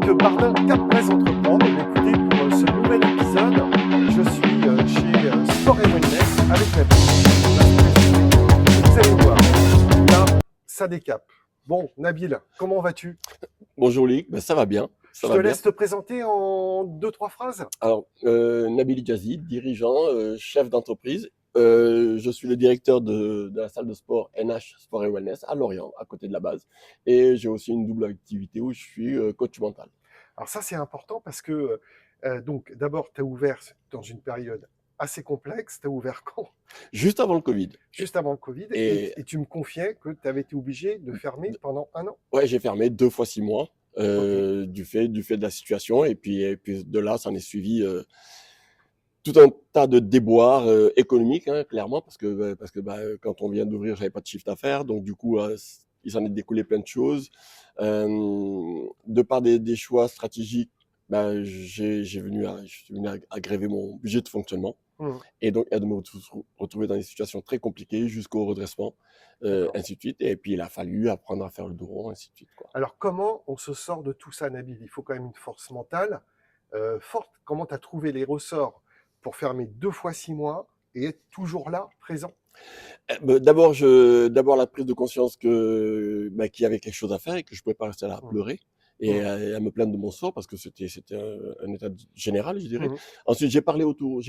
Loïc Bardin, Cap-Presse Entreprendre. Écoutez, pour ce nouvel épisode, je suis chez Sport & Wellness avec Nabil. Vous allez voir, là, ça décape. Bon, Nabil, comment vas-tu? Bonjour Loïc, ben, ça va bien, ça Je va te bien. laisse te présenter en 2-3 phrases. Alors, Nabil Hijazi, dirigeant, chef d'entreprise. Je suis le directeur de la salle de sport NH Sport et Wellness à Lorient, à côté de la base. Et j'ai aussi une double activité où je suis coach mental. Alors ça, c'est important parce que, donc, d'abord, tu as ouvert dans une période assez complexe. Tu as ouvert quand? Juste avant le Covid. Juste avant le Covid. Et Et tu me confiais que tu avais été obligé de fermer pendant 1 an. ouais, j'ai fermé 2 fois 6 mois Ok. du fait de la situation. Et puis de là, ça en est suivi tout un tas de déboires économiques, hein, clairement, parce que quand on vient d'ouvrir, j'avais pas de chiffre d'affaires, donc du coup, il s'en est découlé plein de choses. De par des choix stratégiques, je suis venu à gréver mon budget de fonctionnement, Mhm. et donc à de me retrouver dans des situations très compliquées jusqu'au redressement, D'accord. ainsi de suite. Et puis il a fallu apprendre à faire le dos rond, ainsi de suite, quoi. Alors, comment on se sort de tout ça, Nabil? Il faut quand même une force mentale forte. Comment tu as trouvé les ressorts pour fermer 2 fois 6 mois et être toujours là, présent? D'abord la prise de conscience qu'il y avait quelque chose à faire et que je pouvais pas rester là à Mhm. pleurer et Mhm. à me plaindre de mon sort parce que c'était un état général, je dirais. Mhm. Ensuite, j'ai parlé autour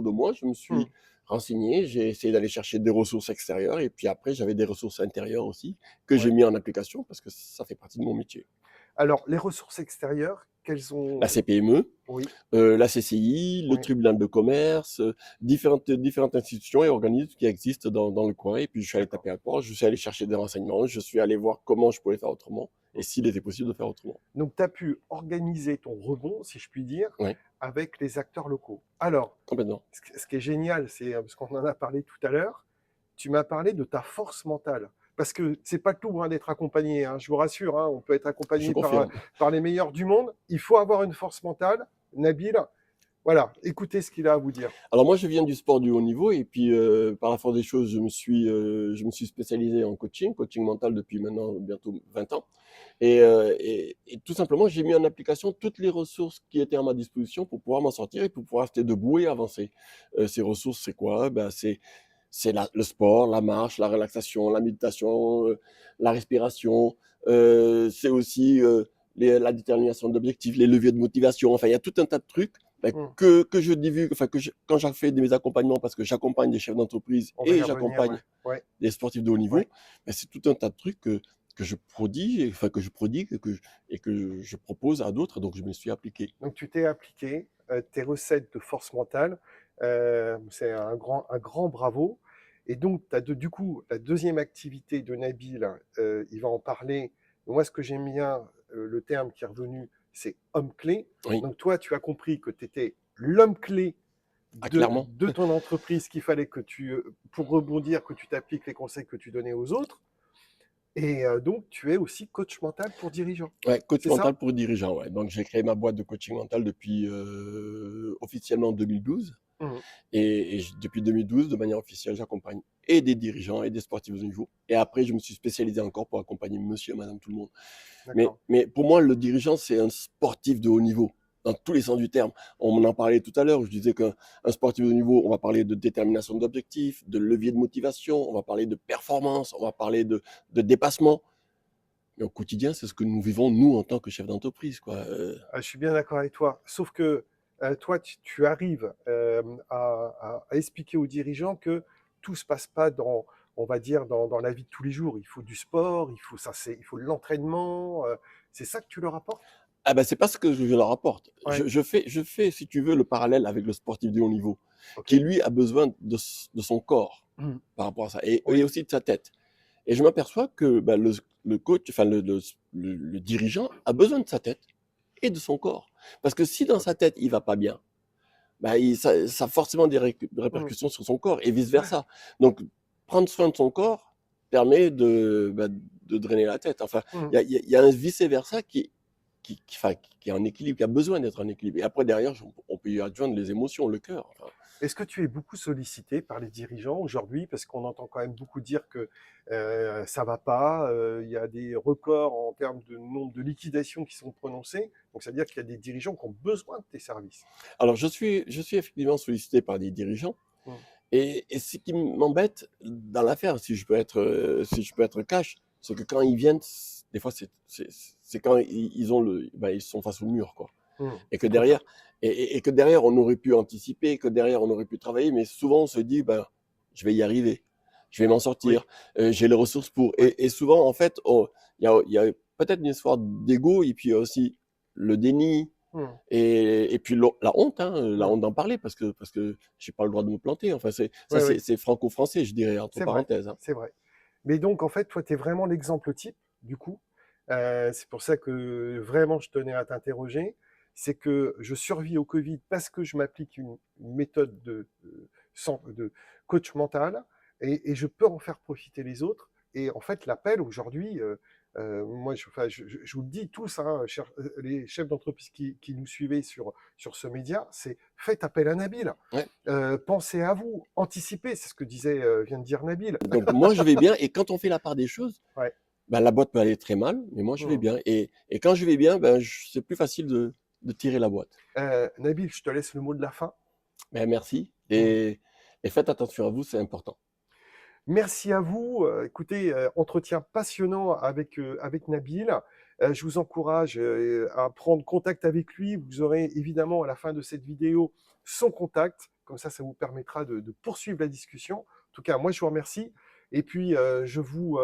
de moi, je me suis Mhm. renseigné, j'ai essayé d'aller chercher des ressources extérieures et puis après, j'avais des ressources intérieures aussi que j'ai Ouais. mis en application parce que ça fait partie de mon métier. Alors, les ressources extérieures, quelles La ont... CPME, Oui, la CCI, le oui, tribunal de commerce, différentes institutions et organismes qui existent dans le coin. Et puis, je suis allé d'accord. taper à la porte, je suis allé chercher des renseignements, je suis allé voir comment je pouvais faire autrement et Mhm. s'il était possible de faire autrement. Donc, tu as pu organiser ton rebond, si je puis dire, Oui, avec les acteurs locaux. Alors, complètement. ce qui est génial, c'est, parce qu'on en a parlé tout à l'heure, tu m'as parlé de ta force mentale. Parce que c'est pas tout hein, d'être accompagné, hein, je vous rassure, hein, on peut être Je accompagné confirme. par les meilleurs du monde. Il faut avoir une force mentale. Nabil, voilà, écoutez ce qu'il a à vous dire. Alors moi, je viens du sport du haut niveau et puis par la force des choses, je me suis spécialisé en coaching mental depuis maintenant bientôt 20 ans. Et tout simplement, j'ai mis en application toutes les ressources qui étaient à ma disposition pour pouvoir m'en sortir et pour pouvoir rester debout et avancer. Ces ressources, c'est quoi? Le sport, la marche, la relaxation, la méditation, la respiration. C'est aussi la détermination d'objectifs, les leviers de motivation. Enfin, il y a tout un tas de trucs Hum, que je divulgue, enfin quand j'ai fait mes accompagnements, parce que j'accompagne des chefs d'entreprise on va y et revenir, ouais. j'accompagne Ouais, des sportifs de haut ouais. niveau, c'est tout un tas de trucs que je prodige, enfin que je prodigue et que je propose à d'autres, donc je me suis appliqué. Donc tu t'es appliqué, tes recettes de force mentale, c'est un grand bravo. Et donc, du coup, la deuxième activité de Nabil, il va en parler. Moi, ce que j'aime bien, le terme qui est revenu, c'est homme clé. Oui, Donc toi, tu as compris que tu étais l'homme clé ah, clairement. de ton entreprise, qu'il fallait que pour rebondir, que tu t'appliques les conseils que tu donnais aux autres. Et donc, tu es aussi coach mental pour dirigeants. Ouais, coach C'est ça? mental pour dirigeants, ouais. Donc j'ai créé ma boîte de coaching mental depuis officiellement 2012. Mhm. Depuis 2012, de manière officielle, j'accompagne et des dirigeants et des sportifs de haut niveau. Et après, je me suis spécialisé encore pour accompagner monsieur et madame tout le monde. D'accord. Mais pour moi, le dirigeant, c'est un sportif de haut niveau, dans tous les sens du terme. On en parlait tout à l'heure, je disais qu'un sportif de haut niveau, on va parler de détermination d'objectifs, de levier de motivation, on va parler de performance, on va parler de dépassement. Mais au quotidien, c'est ce que nous vivons, nous, en tant que chef d'entreprise, quoi. Ah, je suis bien d'accord avec toi. Sauf que toi, tu arrives à expliquer aux dirigeants que tout se passe pas dans, on va dire, dans la vie de tous les jours. Il faut du sport, il faut de l'entraînement. C'est ça que tu leur apportes? Ah ben, c'est pas ce que je leur apporte. Ouais, Je fais, si tu veux, le parallèle avec le sportif de haut niveau, ok. qui lui a besoin de son corps Mhm. par rapport à ça, et Oui, aussi de sa tête. Et je m'aperçois que le coach, enfin le dirigeant a besoin de sa tête et de son corps. Parce que si dans ok. sa tête il va pas bien, ça a forcément des Mhm. répercussions sur son corps et vice Ouais. versa. Donc prendre soin de son corps permet de drainer la tête. Enfin, Mhm. il y a un vice versa qui est enfin, qui est en équilibre, qui a besoin d'être en équilibre. Et après, derrière, on peut y adjoindre les émotions, le cœur. Enfin, Est-ce que tu es beaucoup sollicité par les dirigeants aujourd'hui? Parce qu'on entend quand même beaucoup dire que ça va pas, il y a des records en termes de nombre de liquidations qui sont prononcées. Donc, ça veut dire qu'il y a des dirigeants qui ont besoin de tes services. alors, je suis effectivement sollicité par des dirigeants. Mm. Et ce qui m'embête dans l'affaire, si je peux être cash, c'est que quand ils viennent, des fois, c'est quand ils ont ben, ils sont face au mur, quoi. Mm. Et que C'est trop tard. derrière, et que derrière, on aurait pu anticiper, que derrière, on aurait pu travailler, mais souvent, on se dit, ben, je vais y arriver, je vais m'en Oui, sortir, j'ai les ressources pour. oui. Et souvent, en fait, il y a peut-être une histoire d'ego, et puis il y a aussi le déni, Mm. et puis hein, la Mm. honte d'en parler, parce que j'ai pas le droit de me planter. Enfin, Oui, oui, c'est franco-français, je dirais, entre c'est vrai, parenthèses, hein. c'est vrai. Mais donc, en fait, toi, tu es vraiment l'exemple type, du coup. C'est pour ça que vraiment, je tenais à t'interroger. C'est que je survis au Covid parce que je m'applique une méthode de coach mental et je peux en faire profiter les autres. Et en fait, l'appel aujourd'hui, moi, enfin, je vous le dis tous, hein, les chefs d'entreprise qui nous suivaient sur ce média, c'est faites appel à Nabil. Ouais. Pensez à vous, anticipez, c'est ce que vient de dire Nabil. Donc, moi, je vais bien, et quand on fait la part des choses, Ouais. ben, la boîte peut aller très mal, mais moi, je vais Mmh. bien. Et quand je vais bien, ben, c'est plus facile de tirer la boîte. Nabil, je te laisse le mot de la fin. Ben, merci. Mmh. Et faites attention à vous, c'est important. Merci à vous. Écoutez, entretien passionnant avec Nabil. Je vous encourage à prendre contact avec lui. Vous aurez évidemment à la fin de cette vidéo son contact. Comme ça vous permettra de poursuivre la discussion. En tout cas, moi, je vous remercie. Et puis, je vous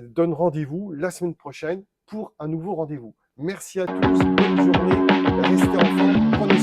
donne rendez-vous la semaine prochaine pour un nouveau rendez-vous. Merci à tous. Bonne journée. Restez en forme. Prenez